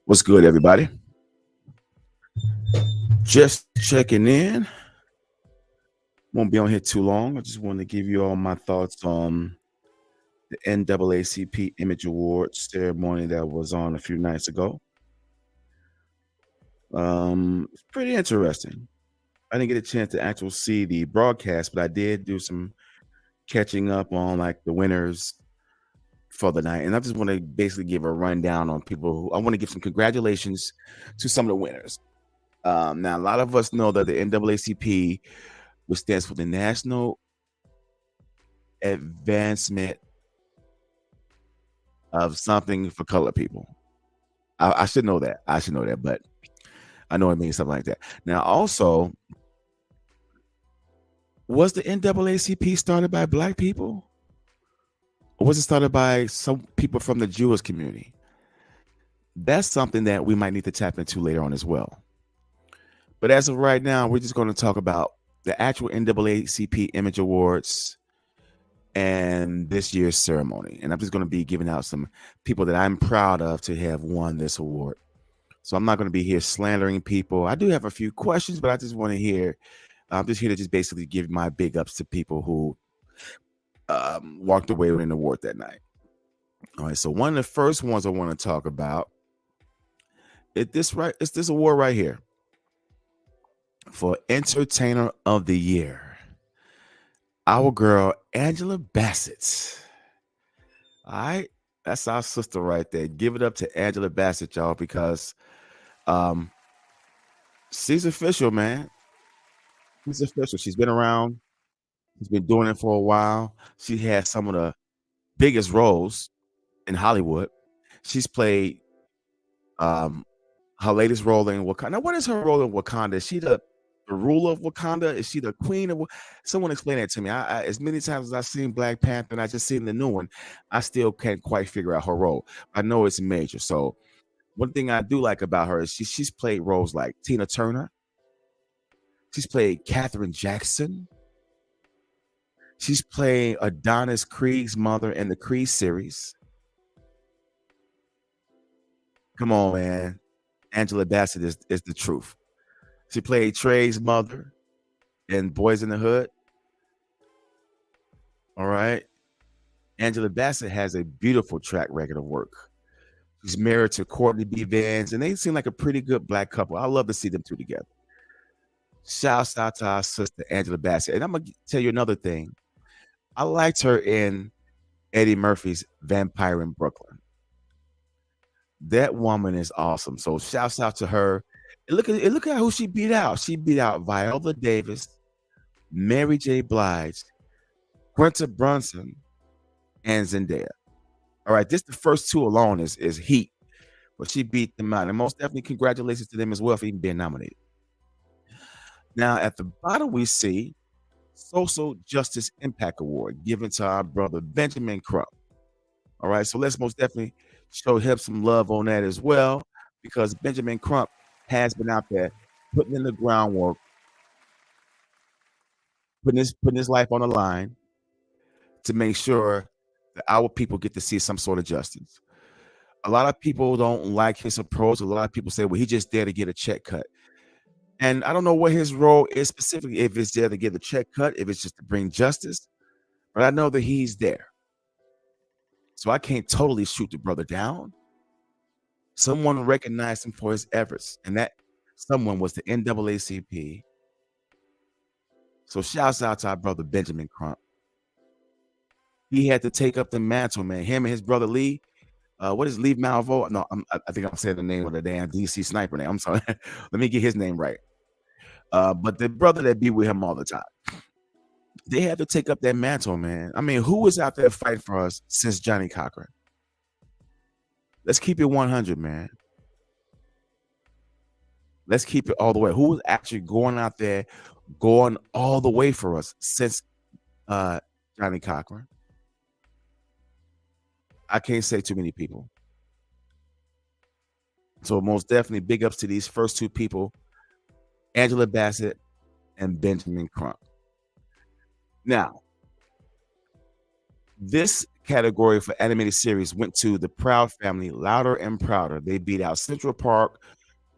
What's good, everybody? Just checking in. Won't be on here too long. I just want to give you all my thoughts on the NAACP Image Awards ceremony that was on a few nights ago. It's pretty interesting. I didn't get a chance to actually see the broadcast, but I did do some catching up on like the winners for the night. And I just want to basically give a rundown on people who I want to give some congratulations to some of the winners. Now, a lot of us know that the NAACP, which stands for the National Advancement of Something for Colored People. I should know that. I should know that, but I know it means something like that. Now, also, was the NAACP started by Black people? Or was it started by some people from the Jewish community? That's something that we might need to tap into later on as well. But as of right now, we're just going to talk about the actual NAACP Image Awards and this year's ceremony. And I'm just going to be giving out some people that I'm proud of to have won this award. So I'm not going to be here slandering people. I do have a few questions, but I just want to hear. I'm just here to just basically give my big ups to people who walked away with an award that night. All right. So one of the first ones I want to talk about it's this award right here for Entertainer of the Year. Our girl Angela Bassett. All right, that's our sister right there. Give it up to Angela Bassett, y'all, because she's official, man. She's official. She's been around. She's been doing it for a while. She has some of the biggest roles in Hollywood. She's played her latest role in Wakanda. Now, what is her role in Wakanda? Is she the ruler of Wakanda? Is she the queen of? Someone explain that to me. I as many times as I've seen Black Panther and I just seen the new one, I still can't quite figure out her role. I know it's major. So one thing I do like about her is she's played roles like Tina Turner. She's played Katherine Jackson. She's played Adonis Creed's mother in the Creed series. Come on, man. Angela Bassett is the truth. She played Trey's mother in Boys in the Hood. All right. Angela Bassett has a beautiful track record of work. She's married to Courtney B. Vance, and they seem like a pretty good Black couple. I love to see them two together. Shouts out to our sister Angela Bassett. And I'm gonna tell you another thing. I liked her in Eddie Murphy's Vampire in Brooklyn. That woman is awesome. So shouts out to her. And look at who she beat out. She beat out Viola Davis, Mary J. Blige, Quinta Brunson, and Zendaya. All right, this the first two alone is heat, but she beat them out, and most definitely congratulations to them as well for even being nominated. Now at the bottom we see Social Justice Impact Award given to our brother Benjamin Crump. All right, so let's most definitely show him some love on that as well, because Benjamin Crump has been out there putting in the groundwork, putting his life on the line to make sure that our people get to see some sort of justice. A lot of people don't like his approach. A lot of people say, well, he's just there to get a check cut. And I don't know what his role is specifically, if it's there to get a check cut, if it's just to bring justice, but I know that he's there. So I can't totally shoot the brother down. Someone recognized him for his efforts, and that someone was the NAACP. So shouts out to our brother Benjamin Crump. He had to take up the mantle, man. Him and his brother Lee. What is Lee Malvo? No, I think I'm saying the name of the damn DC sniper name. I'm sorry. Let me get his name right. But the brother that be with him all the time. They had to take up that mantle, man. I mean, who was out there fighting for us since Johnny Cochran? Let's keep it 100, man. Let's keep it all the way. Who was actually going out there, going all the way for us since Johnny Cochran? I can't say too many people. So most definitely big ups to these first two people, Angela Bassett and Benjamin Crump. Now, This category for animated series went to the Proud Family, Louder and Prouder. They beat out Central Park,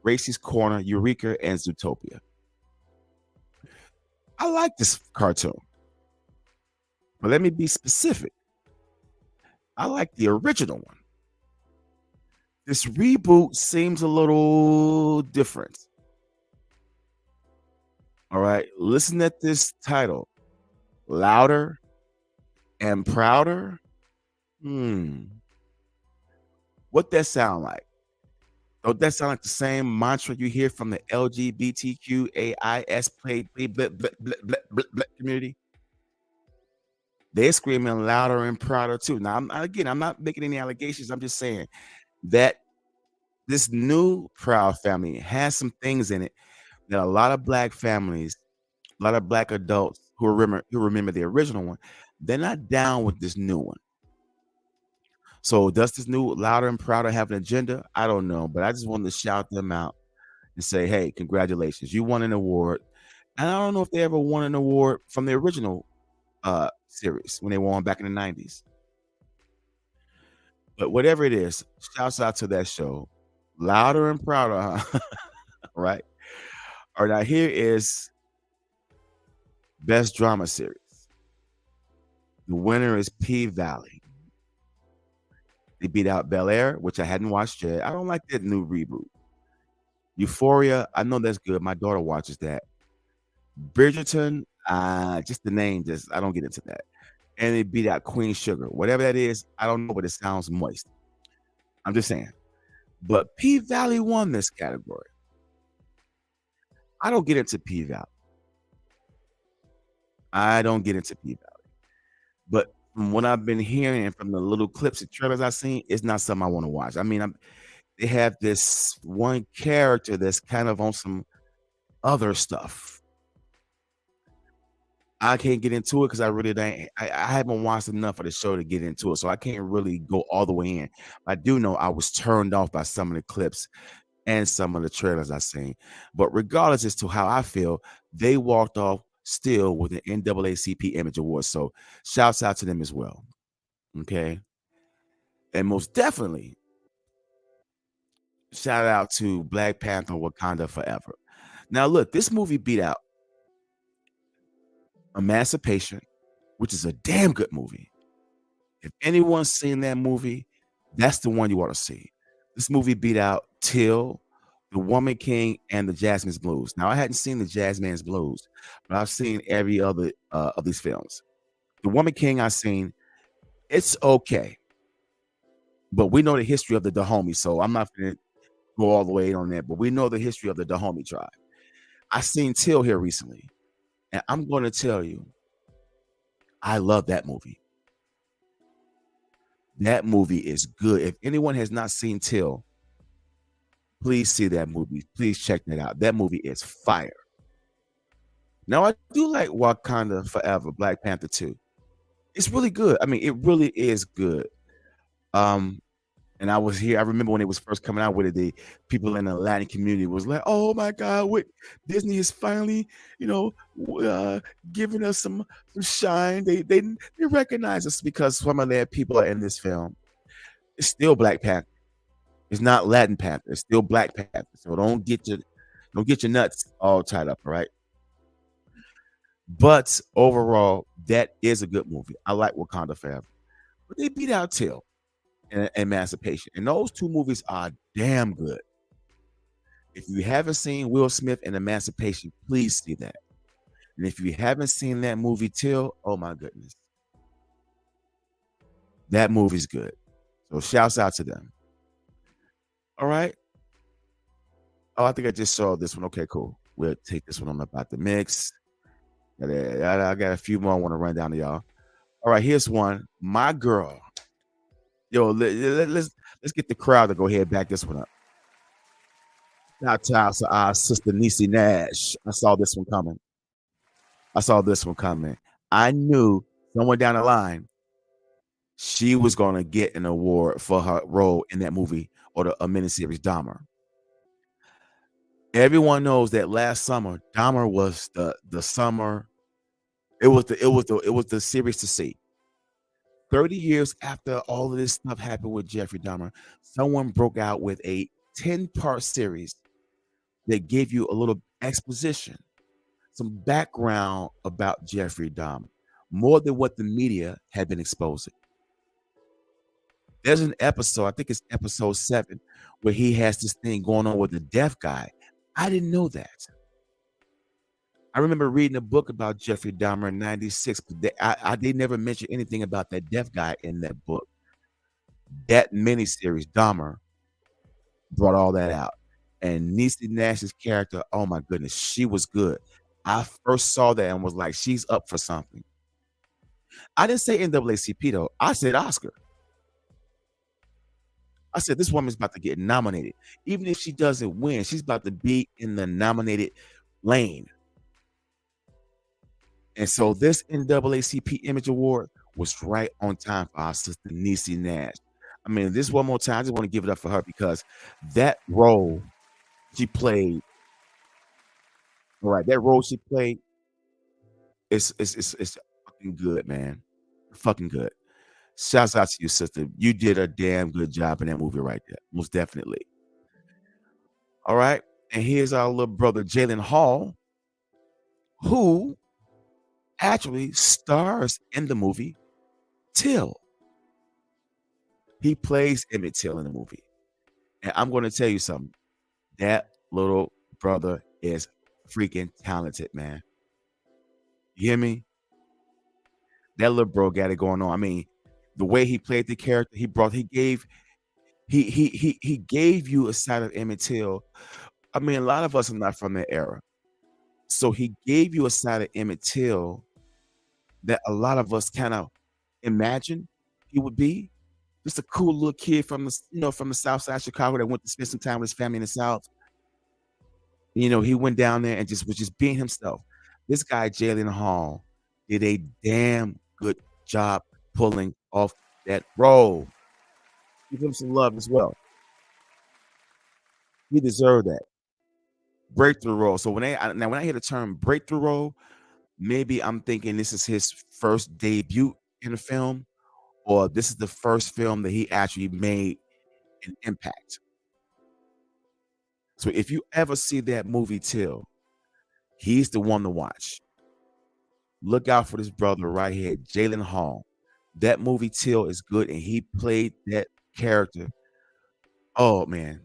Gracie's Corner, Eureka, and Zootopia. I like this cartoon, but let me be specific. I like the original one. This reboot seems a little different. All right, listen at this title, Louder and Prouder. What that sound like? Don't that sound like the same mantra you hear from the LGBTQAIS community? They're screaming louder and prouder too. Now, I'm not making any allegations. I'm just saying that this new Proud Family has some things in it that a lot of black families, a lot of black adults who remember the original one, they're not down with this new one. So does this new Louder and Prouder have an agenda? I don't know, but I just wanted to shout them out and say, hey, congratulations, you won an award. And I don't know if they ever won an award from the original series when they won back in the 90s. But whatever it is, shouts out to that show. Louder and Prouder, huh? Right? All right, now here is Best Drama Series. The winner is P-Valley. They beat out Bel Air, which I hadn't watched yet. I don't like that new reboot. Euphoria, I know that's good. My daughter watches that. Bridgerton, just the name, I don't get into that. And they beat out Queen Sugar. Whatever that is, I don't know, but it sounds moist. I'm just saying. But P-Valley won this category. I don't get into P-Valley. I don't get into P-Valley. But from what I've been hearing and from the little clips and trailers I've seen, it's not something I want to watch. I mean, they have this one character that's kind of on some other stuff. I can't get into it because I haven't watched enough of the show to get into it, so I can't really go all the way in. I do know I was turned off by some of the clips and some of the trailers I've seen. But regardless as to how I feel, they walked off still with the NAACP Image Awards. So shouts out to them as well. Okay. And most definitely, shout out to Black Panther Wakanda Forever. Now, look, this movie beat out Emancipation, which is a damn good movie. If anyone's seen that movie, that's the one you want to see. This movie beat out Till, The Woman King, and The Jasmine's Blues. Now, I hadn't seen The Jasmine's Blues, but I've seen every other of these films. The Woman King I've seen, it's okay. But we know the history of the Dahomey, so I'm not going to go all the way on that. But we know the history of the Dahomey tribe. I seen Till here recently, and I'm going to tell you, I love that movie. That movie is good. If anyone has not seen Till, please see that movie. Please check that out. That movie is fire. Now, I do like Wakanda Forever, Black Panther 2. It's really good. I mean, it really is good. And I was here. I remember when it was first coming out with it, the people in the Latin community was like, "Oh my God, what Disney is finally, giving us some shine." They recognize us because some of their people are in this film. It's still Black Panther. It's not Latin Panther. It's still Black Panther. So don't get your nuts all tied up, all right? But overall, that is a good movie. I like Wakanda Forever, but they beat out Till and Emancipation, and those two movies are damn good. If you haven't seen Will Smith and Emancipation, please see that. And if you haven't seen that movie Till, oh my goodness, that movie's good. So shouts out to them. All right. Oh, I think I just saw this one. Okay, cool. We'll take this one on about the mix. I got a few more I want to run down to y'all. All right, here's one. My girl. Yo, let's get the crowd to go ahead and back this one up. Shout out to our sister Niecy Nash. I saw this one coming. I knew somewhere down the line she was going to get an award for her role in that movie or a miniseries Dahmer. Everyone knows that last summer Dahmer was the summer. It was the series to see. 30 years after all of this stuff happened with Jeffrey Dahmer, someone broke out with a 10-part series that gave you a little exposition, some background about Jeffrey Dahmer, more than what the media had been exposing. There's an episode, I think it's episode 7, where he has this thing going on with the deaf guy. I didn't know that. I remember reading a book about Jeffrey Dahmer in '96, but they never mentioned anything about that deaf guy in that book. That miniseries, Dahmer, brought all that out. And Niecy Nash's character, oh my goodness, she was good. I first saw that and was like, she's up for something. I didn't say NAACP though. I said Oscar. I said this woman's about to get nominated. Even if she doesn't win, she's about to be in the nominated lane. And so this NAACP Image Award was right on time for our sister Niecy Nash. I mean, this one more time, I just want to give it up for her because that role she played, right? That role she played is fucking good, man. Fucking good. Shouts out to you, sister. You did a damn good job in that movie right there. Most definitely. All right. And here's our little brother, Jalen Hall, who actually stars in the movie Till. He plays Emmett Till in the movie. And I'm going to tell you something. That little brother is freaking talented, man. You hear me? That little bro got it going on. I mean, the way he played the character, he gave you a side of Emmett Till. I mean, a lot of us are not from that era. So he gave you a side of Emmett Till that a lot of us kind of imagined he would be. Just a cool little kid from the South Side of Chicago that went to spend some time with his family in the South. He went down there and was just being himself. This guy, Jalen Hall, did a damn good job pulling off that role. Give him some love as well. He deserved that. Breakthrough role. So when I hear the term breakthrough role, maybe I'm thinking this is his first debut in a film, or this is the first film that he actually made an impact. So if you ever see that movie Till, he's the one to watch. Look out for this brother right here, Jalen Hall. That movie Till is good, and he played that character. Oh man.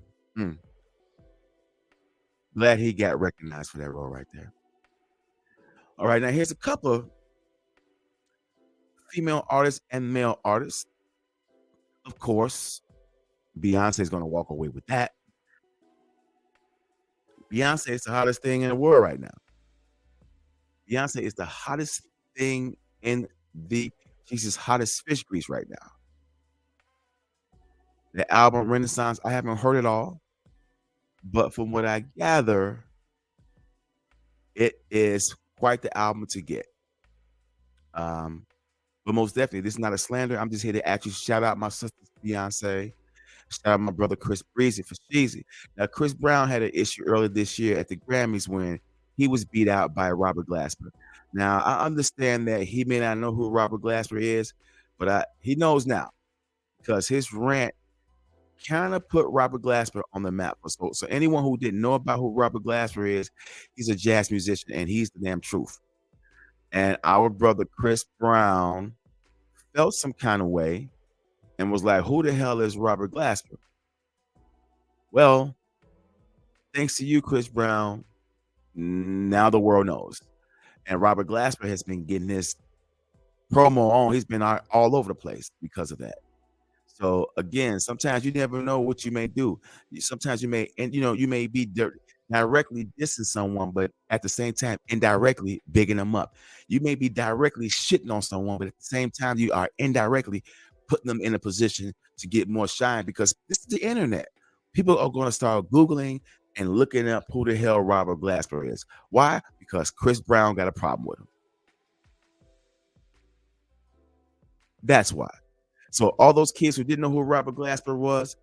Glad he got recognized for that role right there. All right, now here's a couple of female artists and male artists. Of course, Beyonce is going to walk away with that. Beyonce is the hottest thing in the world right now. Beyonce is the hottest thing she's as hot as fish grease right now. The album Renaissance, I haven't heard it all, but from what I gather, it is quite the album to get. But most definitely, this is not a slander. I'm just here to actually shout out my sister Beyonce. Shout out my brother Chris Breezy for Sheezy. Now, Chris Brown had an issue earlier this year at the Grammys when he was beat out by Robert Glasper. Now, I understand that he may not know who Robert Glasper is, but he knows now because his rant kind of put Robert Glasper on the map. So anyone who didn't know about who Robert Glasper is, he's a jazz musician and he's the damn truth. And our brother Chris Brown felt some kind of way and was like, who the hell is Robert Glasper? Well, thanks to you, Chris Brown, now the world knows. And Robert Glasper has been getting this promo on. He's been all over the place because of that. So again, sometimes you never know what you may do. Sometimes you may be directly dissing someone, but at the same time, indirectly bigging them up. You may be directly shitting on someone, but at the same time, you are indirectly putting them in a position to get more shine because this is the internet. People are going to start Googling and looking up who the hell Robert Glasper is. Why? Because Chris Brown got a problem with him. That's why. So all those kids who didn't know who Robert Glasper was,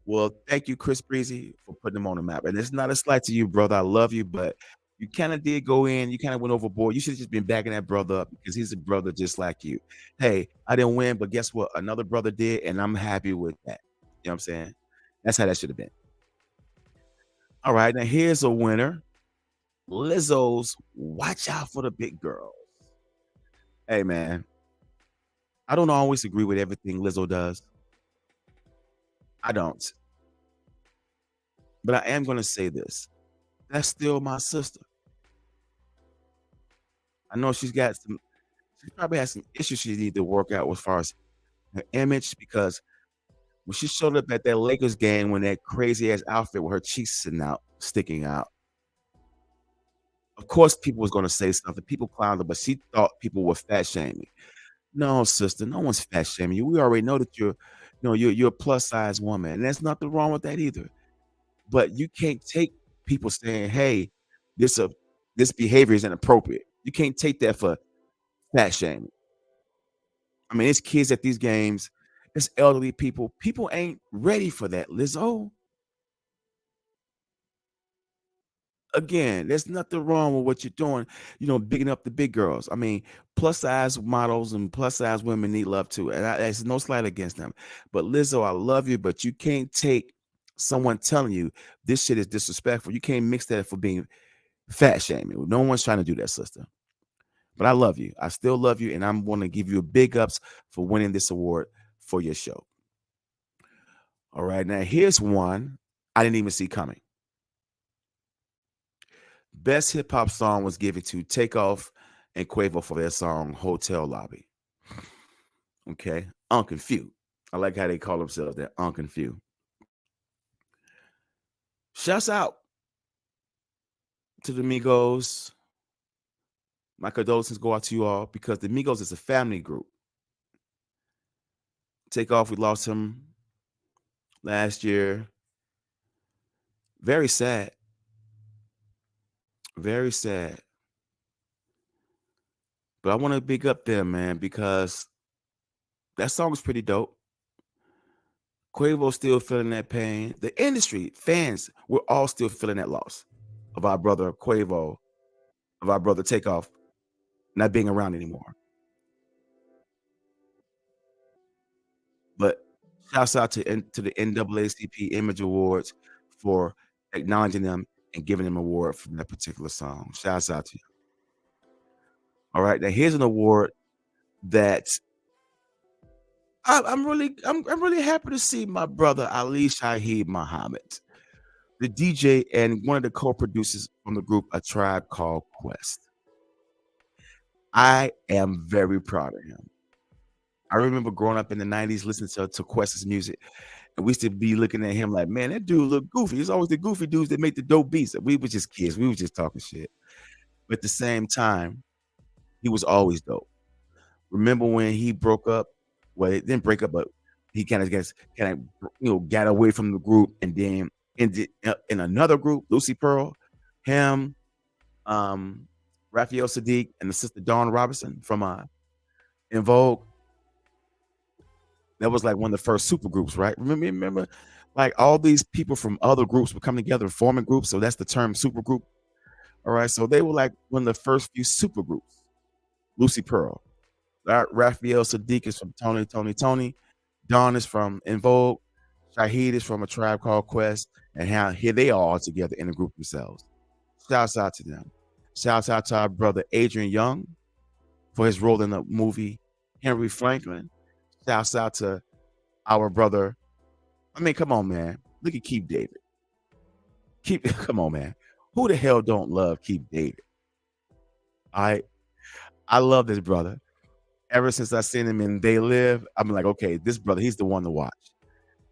well, thank you, Chris Breezy, for putting him on the map. And it's not a slight to you, brother. I love you, but You kind of did go in, you kind of went overboard. You should have just been backing that brother up because he's a brother just like you. Hey, I didn't win, but guess what? Another brother did, and I'm happy with that. You know what I'm saying? That's how that should have been. All right, now here's a winner. Lizzo's Watch Out for the Big Girl. Hey man, I don't always agree with everything Lizzo does. I don't. But I am gonna say this. That's still my sister. I know she probably has some issues she need to work out as far as her image because when she showed up at that Lakers game when that crazy ass outfit with her cheeks sticking out, of course people was gonna say something. People clowned her, but she thought people were fat shaming. No, sister, no one's fat shaming you. We already know that you're a plus size woman, and there's nothing wrong with that either. But you can't take people saying, "Hey, this uh this behavior is inappropriate." You can't take that for fat shaming. I mean, it's kids at these games, it's elderly people. People ain't ready for that, Lizzo. Again, there's nothing wrong with what you're doing, bigging up the big girls. I mean, plus size models and plus size women need love too. And there's no slight against them. But Lizzo, I love you, but you can't take someone telling you this shit is disrespectful. You can't mix that for being fat shaming. No one's trying to do that, sister. But I love you. I still love you. And I'm going to give you a big ups for winning this award for your show. All right. Now, here's one I didn't even see coming. Best hip hop song was given to Takeoff and Quavo for their song Hotel Lobby. Okay. Unc and Few. I like how they call themselves that, Unc and Few. Shouts out to the Migos. My condolences go out to you all because the Migos is a family group. Takeoff, we lost him last year. Very sad. Very sad. But I want to big up them, man, because that song is pretty dope. Quavo still feeling that pain. The industry, fans, we're all still feeling that loss of our brother Quavo, of our brother Takeoff not being around anymore. But shouts out to the NAACP Image Awards for acknowledging them and giving them an award for that particular song. Shouts out to you. All right, now here's an award that I'm really happy to see my brother Ali Shaheed Muhammad, the DJ and one of the co-producers from the group A Tribe Called Quest. I am very proud of him. I remember growing up in the 90s listening to Quest's music, and we used to be looking at him like, man, that dude look goofy. He's always the goofy dudes that make the dope beats. We were just kids. We were just talking shit. But at the same time, he was always dope. Remember when he broke up? Well, it didn't break up, but he kind of got away from the group and then ended up in another group, Lucy Pearl, him, Raphael Sadiq, and the sister Dawn Robinson from In Vogue. That was like one of the first super groups, right? Remember, like all these people from other groups would come together and forming groups. So that's the term super group. All right. So they were like one of the first few super groups. Lucy Pearl. Raphael Sadiq is from Tony. Dawn is from In Vogue. Shaheed is from A Tribe Called Quest. And here they are all together in a group themselves. Shouts out to them. Shouts out to our brother Adrian Young for his role in the movie Henry Franklin. Shouts out to our brother. I mean, come on, man. Look at Keith David. Come on, man. Who the hell don't love Keith David? I love this brother. Ever since I seen him in They Live, I'm like, okay, this brother, he's the one to watch.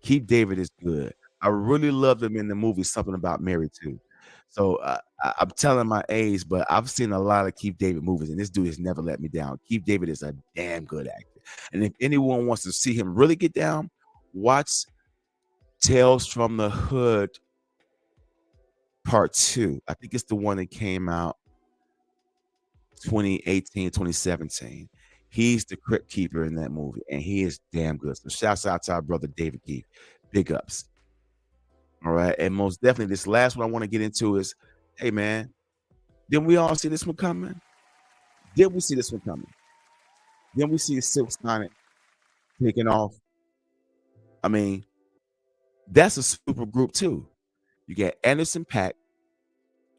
Keith David is good. I really loved him in the movie Something About Mary too. So I'm telling my age, but I've seen a lot of Keith David movies, and this dude has never let me down. Keith David is a damn good actor. And if anyone wants to see him really get down, watch Tales from the Hood Part 2. I think it's the one that came out 2018, 2017. He's the crypt keeper in that movie, and he is damn good. So shouts out to our brother David Keith. Big ups. All right. And most definitely, this last one I want to get into is, hey, man, Didn't we all see this one coming? Did we see this one coming? Then we see Silk Sonic taking off. I mean, that's a super group too. You got Anderson .Paak,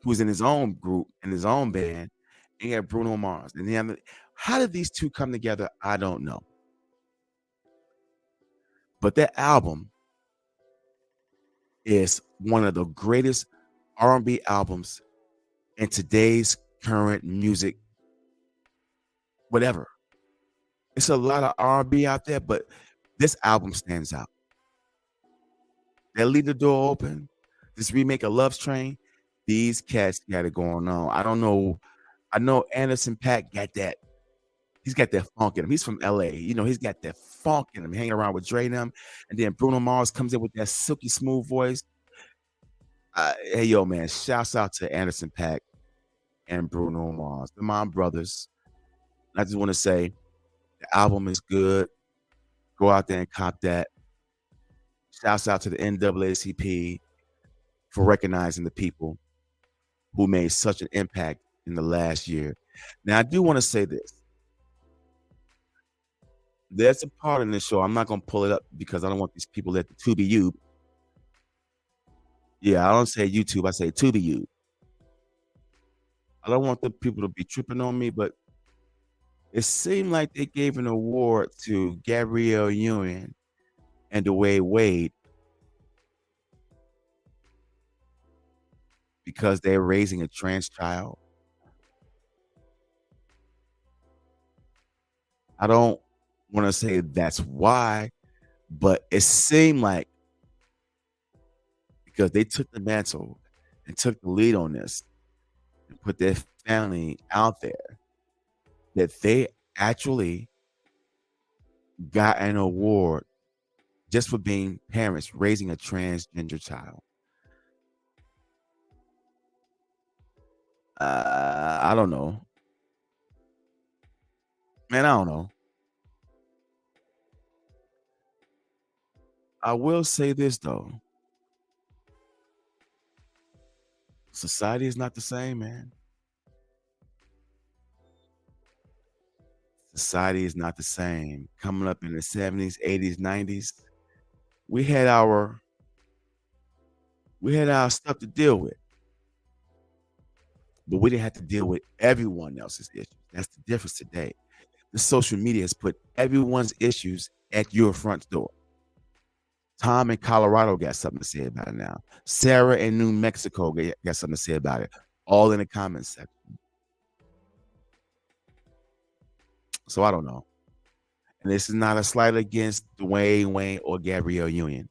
who's in his own group, in his own band, and you have Bruno Mars. And then how did these two come together? I don't know. But that album is one of the greatest R&B albums in today's current music, whatever. It's a lot of R&B out there, but this album stands out. They leave the door open. This remake of Love's Train, these cats got it going on. I don't know. I know Anderson .Paak got that. He's got that funk in him. He's from LA. You know, he's got that funk in him, hanging around with Dre and them. And then Bruno Mars comes in with that silky smooth voice. Hey, yo, man, shouts out to Anderson .Paak and Bruno Mars, the Mom Brothers. I just want to say the album is good. Go out there and cop that. Shouts out to the NAACP for recognizing the people who made such an impact in the last year. Now, I do want to say this. There's a part in this show, I'm not going to pull it up because I don't want these people at the TubiU. Yeah, I don't say YouTube, I say TubiU. I don't want the people to be tripping on me, but it seemed like they gave an award to Gabrielle Union and Dwayne Wade because they're raising a trans child. I don't want to say that's why, but it seemed like because they took the mantle and took the lead on this and put their family out there, that they actually got an award just for being parents raising a transgender child. I don't know. Man, I don't know. I will say this though. Society is not the same, man. Society is not the same. Coming up in the 70s, 80s, 90s, we had our stuff to deal with. But we didn't have to deal with everyone else's issues. That's the difference today. The social media has put everyone's issues at your front door. Tom in Colorado got something to say about it now. Sarah in New Mexico got something to say about it. All in the comments section. So I don't know. And this is not a slight against Dwayne Wayne or Gabrielle Union.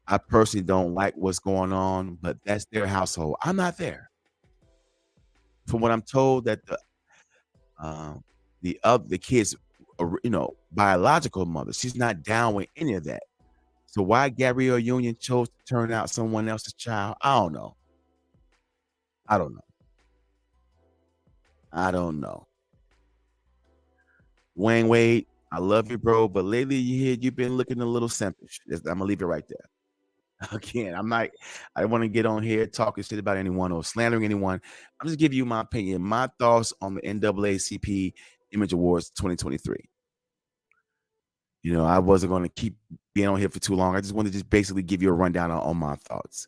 I personally don't like what's going on, but that's their household. I'm not there. From what I'm told, that the kids, biological mother, she's not down with any of that. So why Gabrielle Union chose to turn out someone else's child, I don't know. I don't know. Wayne Wade, I love you, bro, but lately you've been looking a little selfish. I'm gonna leave it right there. Again, I don't want to get on here talking shit about anyone or slandering anyone. I'm just giving you my opinion, my thoughts on the NAACP Image Awards 2023. I wasn't going to keep being on here for too long. I just wanted to just basically give you a rundown on my thoughts.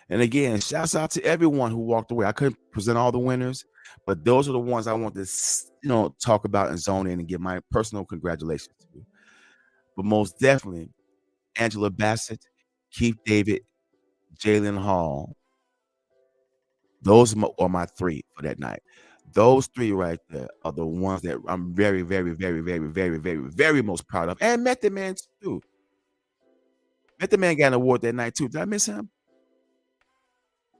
And again, shouts out to everyone who walked away. I couldn't present all the winners, but those are the ones I want to, talk about and zone in and give my personal congratulations to. But most definitely, Angela Bassett, Keith David, Jalen Hall. Those are my three for that night. Those three right there are the ones that I'm very, very, very, very, very, very, very most proud of. And Method Man too. Method Man got an award that night too. Did I miss him?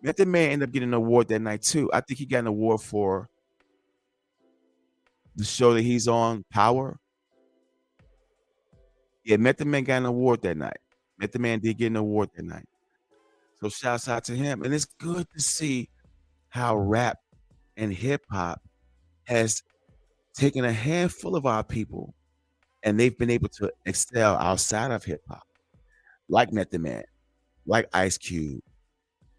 Method Man ended up getting an award that night too. I think he got an award for the show that he's on, Power. Yeah, Method Man got an award that night. Method Man did get an award that night. So shouts out to him. And it's good to see how rap and hip hop has taken a handful of our people and they've been able to excel outside of hip hop, like Method Man, like Ice Cube,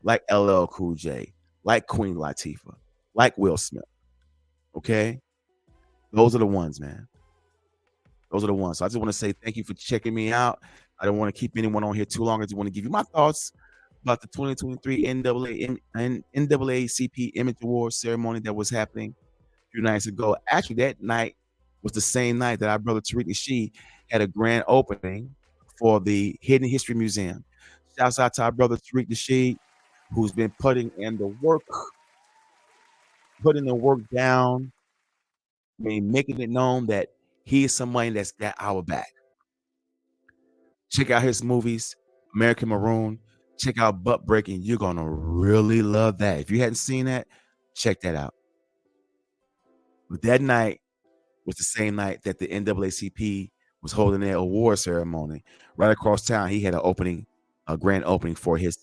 like LL Cool J, like Queen Latifah, like Will Smith. Okay, those are the ones, man. Those are the ones. So I just want to say thank you for checking me out. I don't want to keep anyone on here too long. I just want to give you my thoughts about the 2023 NAACP Image Awards ceremony that was happening a few nights ago. Actually, that night was the same night that our brother Tariq Nasheed had a grand opening for the Hidden History Museum. Shouts out to our brother Tariq Nasheed, who's been putting the work down, I mean, making it known that he is somebody that's got our back. Check out his movies, American Maroon. Check out Butt Breaking. You're gonna really love that. If you hadn't seen that, check that out. But that night was the same night that the NAACP was holding their award ceremony. Right across town, he had a grand opening for his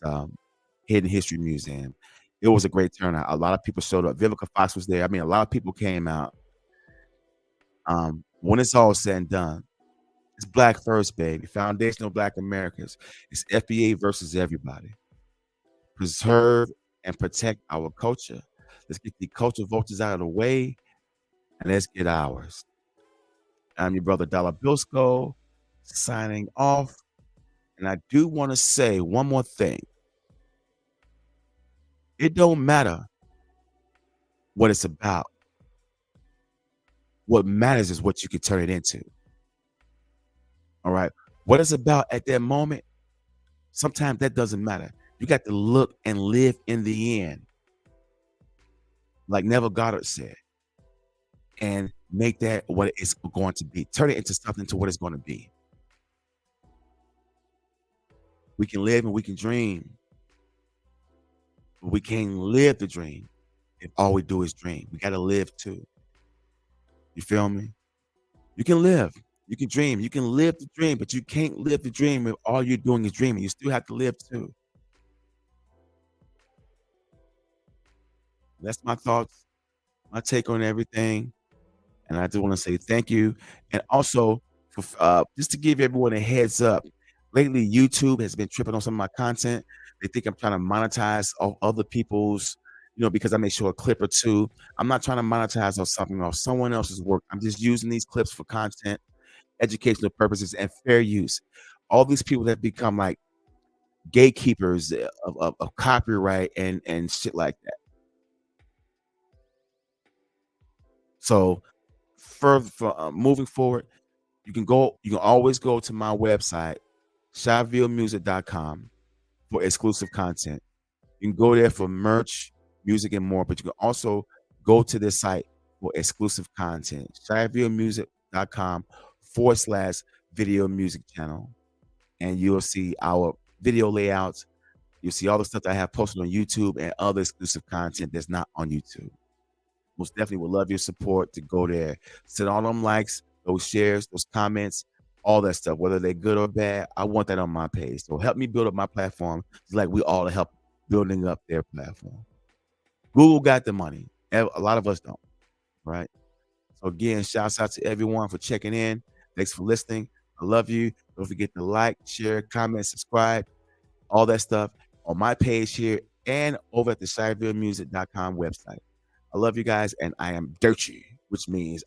Hidden History Museum. It was a great turnout. A lot of people showed up. Vivica Fox was there. I mean, a lot of people came out. When it's all said and done, it's Black first, baby. Foundational Black Americans. It's FBA versus everybody. Preserve and protect our culture. Let's get the culture vultures out of the way, and let's get ours. I'm your brother Dollar Bilsko, signing off. And I do want to say one more thing. It don't matter what it's about. What matters is what you can turn it into. All right. What it's about at that moment, sometimes that doesn't matter. You got to look and live in the end, like Neville Goddard said, and make that what it's going to be. Turn it into something to what it's going to be. We can live and we can dream, but we can't live the dream if all we do is dream. We got to live too. You feel me? You can live, you can dream, you can live the dream, but you can't live the dream if all you're doing is dreaming. You still have to live too. That's my thoughts, my take on everything. And I just want to say thank you. And also, for, just to give everyone a heads up, lately YouTube has been tripping on some of my content. They think I'm trying to monetize off other people's, because I may show a clip or two. I'm not trying to monetize off something off someone else's work. I'm just using these clips for content, educational purposes, and fair use. All these people that become like gatekeepers of copyright and shit like that. So moving forward, you can always go to my website, shyvillemusic.com, for exclusive content. You can go there for merch, music, and more, but you can also go to this site for exclusive content, shyvillemusic.com/video music channel. And you'll see our video layouts. You'll see all the stuff that I have posted on YouTube and other exclusive content that's not on YouTube. Most definitely would love your support to go there. Send all them likes, those shares, those comments, all that stuff, whether they're good or bad. I want that on my page. So help me build up my platform. It's like we all help building up their platform. Google got the money. A lot of us don't, right? So again, shouts out to everyone for checking in. Thanks for listening. I love you. Don't forget to like, share, comment, subscribe, all that stuff on my page here and over at the shyvillemusic.com website. I love you guys, and I am Dirty, which means